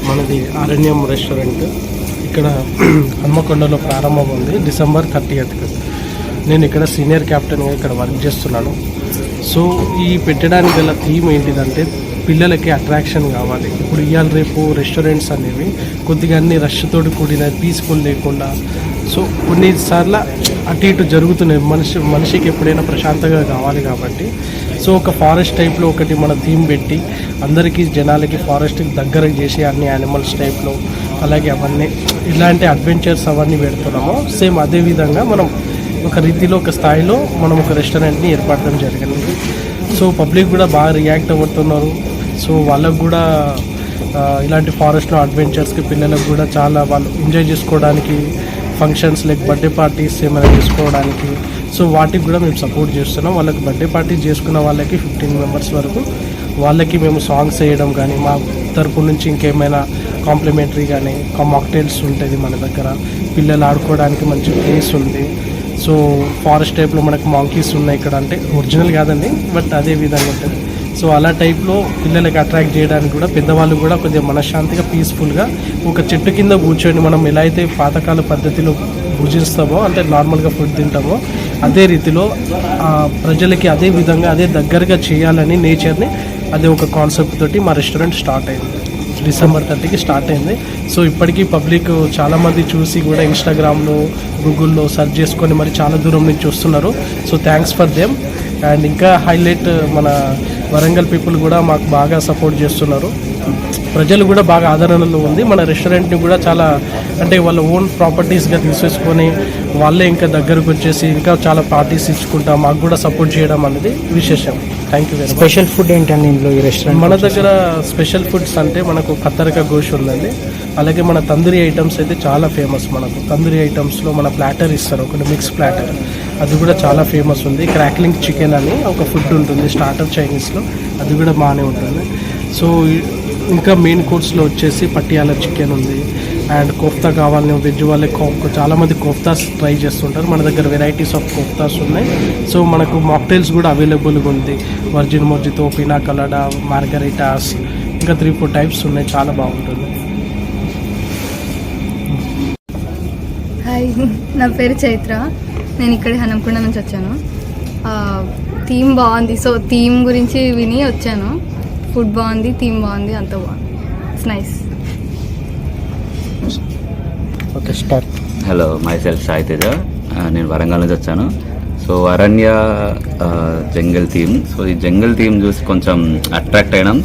మనది అరణ్యం రెస్టారెంట్ ఇక్కడ హన్మకొండలో ప్రారంభం ఉంది December 30th. నేను ఇక్కడ సీనియర్ క్యాప్టెన్గా ఇక్కడ వర్క్ చేస్తున్నాను. సో ఈ పెట్టడానికి గల థీమ్ ఏంటిదంటే పిల్లలకి అట్రాక్షన్ కావాలి. ఇప్పుడు ఇవాళ రేపు రెస్టారెంట్స్ అనేవి కొద్దిగా అన్ని రష్ తోటి కూడిన పీస్ఫుల్ లేకుండా, సో కొన్నిసార్లు అటు ఇటు జరుగుతున్నాయి. మనిషికి ఎప్పుడైనా ప్రశాంతంగా కావాలి కాబట్టి సో ఒక ఫారెస్ట్ టైప్లో ఒకటి మన థీమ్ పెట్టి అందరికీ జనాలకి ఫారెస్ట్కి దగ్గర చేసి అన్ని యానిమల్స్ టైప్లో అలాగే అవన్నీ ఇలాంటి అడ్వెంచర్స్ అవన్నీ పెడుతున్నాము. సేమ్ అదే విధంగా మనం ఒక రీతిలో ఒక స్థాయిలో మనం ఒక రెస్టారెంట్ని ఏర్పడడం జరిగింది. సో పబ్లిక్ కూడా బాగా రియాక్ట్ అవుతున్నారు. సో వాళ్ళకు కూడా ఇలాంటి ఫారెస్ట్లో అడ్వెంచర్స్కి పిల్లలకు కూడా చాలా వాళ్ళు ఎంజాయ్ చేసుకోవడానికి ఫంక్షన్స్ లైక్ బర్త్డే పార్టీస్ ఏమైనా చేసుకోవడానికి సో వాటికి కూడా మేము సపోర్ట్ చేస్తున్నాం. వాళ్ళకి బర్త్డే పార్టీస్ చేసుకున్న వాళ్ళకి 15 మెంబర్స్ వరకు వాళ్ళకి మేము సాంగ్స్ వేయడం కానీ మా తరపు నుంచి ఇంకేమైనా కాంప్లిమెంటరీ కానీ మాక్టైల్స్ ఉంటుంది మన దగ్గర. పిల్లలు ఆడుకోవడానికి మంచి ప్లేస్ ఉంది. సో ఫారెస్ట్ టైప్లో మనకు మాంకీస్ ఉన్నాయి ఇక్కడ, అంటే ఒరిజినల్ కాదండి బట్ అదే విధంగా ఉంటుంది. సో అలా టైప్లో పిల్లలకి అట్రాక్ట్ చేయడానికి కూడా పెద్దవాళ్ళు కూడా కొద్దిగా మనశ్శాంతిగా పీస్ఫుల్గా ఒక చెట్టు కింద కూర్చొని మనం ఎలా అయితే పాతకాల పద్ధతిలో భుజిస్తామో అంటే నార్మల్గా ఫుడ్ తింటామో అదే రీతిలో ప్రజలకి అదే విధంగా అదే దగ్గరగా చేయాలని నేచర్ని అదే ఒక కాన్సెప్ట్ తోటి మా రెస్టారెంట్ స్టార్ట్ అయింది. December 30కి స్టార్ట్ అయింది. సో ఇప్పటికీ పబ్లిక్ చాలామంది చూసి కూడా ఇన్స్టాగ్రామ్లో గూగుల్లో సెర్చ్ చేసుకొని మరి చాలా దూరం నుంచి వస్తున్నారు. So thanks for them. And ఇంకా హైలైట్ మన వరంగల్ పీపుల్ కూడా మాకు బాగా సపోర్ట్ చేస్తున్నారు. ప్రజలు కూడా బాగా ఆదరణలో ఉంది. మన రెస్టారెంట్ని కూడా చాలా అంటే వాళ్ళ ఓన్ ప్రాపర్టీస్గా తీసేసుకొని వాళ్ళే ఇంకా దగ్గరకు వచ్చేసి ఇంకా చాలా పార్టీస్ ఇచ్చుకుంటా మాకు కూడా సపోర్ట్ చేయడం అనేది విశేషం. Thank you very much. Special food ఏంటండి ఇందులో ఈ రెస్టారెంట్? మన దగ్గర స్పెషల్ ఫుడ్స్ అంటే మనకు కత్తరక గోష్ ఉందండి. అలాగే మన తందూరి ఐటమ్స్ అయితే చాలా ఫేమస్. మనకు తందూరి ఐటమ్స్లో మన ప్లాటర్ ఇస్తారు ఒకటి మిక్స్ ప్లాటర్, అది కూడా చాలా ఫేమస్ ఉంది. క్రాక్లింగ్ చికెన్ అని ఒక ఫుడ్ ఉంటుంది స్టార్టర్ చైనీస్లో, అది కూడా బాగానే ఉంటుంది. సో ఇంకా మెయిన్ కోర్స్లో వచ్చేసి పటియాలా చికెన్ ఉంది. అండ్ కోఫ్తా కావాలని వెజ్ వాళ్ళకి చాలామంది కోఫ్తాస్ ట్రై చేస్తుంటారు. మన దగ్గర వెరైటీస్ ఆఫ్ కోఫ్తాస్ ఉన్నాయి. సో మనకు మాక్టైల్స్ కూడా అవైలబుల్గా ఉంది. వర్జిన్ మొజితో, పినా కలాడా, మార్గరిటాస్, ఇంకా 3-4 టైప్స్ ఉన్నాయి. చాలా బాగుంటుంది. హాయ్, నా పేరు చైత్ర. నేను ఇక్కడ హనంకొండ నుంచి వచ్చాను. థీమ్ బాగుంది, సో థీమ్ గురించి విని వచ్చాను. ఫుడ్ బాగుంది, థీమ్ బాగుంది, అంత బాగుంది. It's nice. Okay, start. Hello, my self Sai Teja. నేను వరంగల్ నుంచి వచ్చాను. సో అరణ్య జంగల్ థీమ్. సో ఈ జంగల్ థీమ్ చూసి కొంచెం అట్రాక్ట్ అయినాం.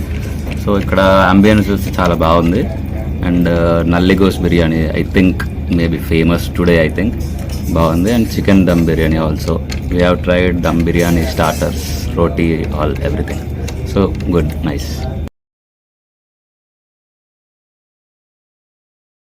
సో ఇక్కడ అంబియన్స్ చూసి చాలా బాగుంది. And nalli gosht biryani I think maybe famous today I think బాగుంది. And chicken dum biryani also we have tried dum biryani, starters, roti, all everything. So good, nice.